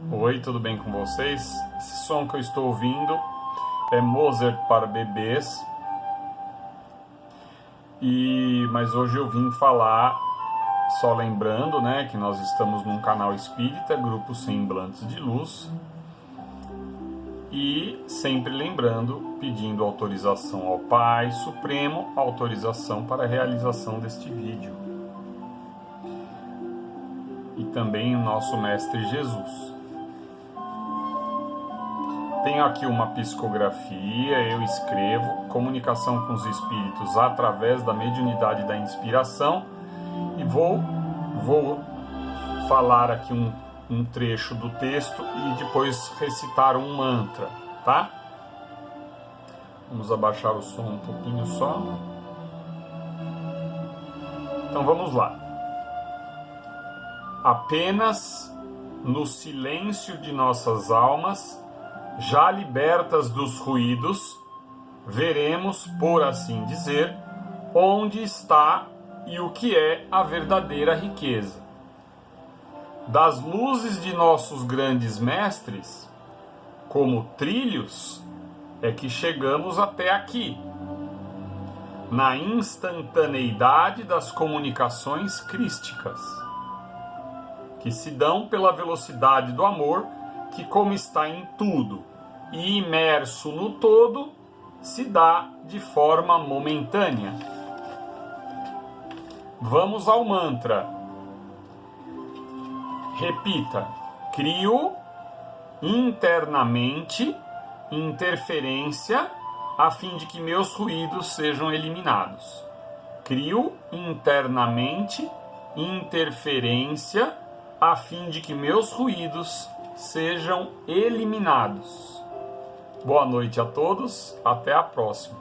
Oi, tudo bem com vocês? Esse som que eu estou ouvindo é Mozart para bebês. Mas hoje eu vim falar, só lembrando, né, que nós estamos num canal espírita, Grupo Semblantes de Luz. E sempre lembrando, pedindo autorização ao Pai Supremo, autorização para a realização deste vídeo. E também o nosso Mestre Jesus. Tenho aqui uma psicografia, eu escrevo, comunicação com os espíritos através da mediunidade da inspiração, e vou falar aqui um trecho do texto e depois recitar um mantra, tá? Vamos abaixar o som um pouquinho só. Então vamos lá. Apenas no silêncio de nossas almas, já libertas dos ruídos, veremos, por assim dizer, onde está e o que é a verdadeira riqueza. Das luzes de nossos grandes mestres, como trilhos, é que chegamos até aqui, na instantaneidade das comunicações crísticas, que se dão pela velocidade do amor, que, como está em tudo e imerso no todo, se dá de forma momentânea. Vamos ao mantra. Repita: crio internamente interferência a fim de que meus ruídos sejam eliminados. Crio internamente interferência a fim de que meus ruídos sejam eliminados. Boa noite a todos, até a próxima.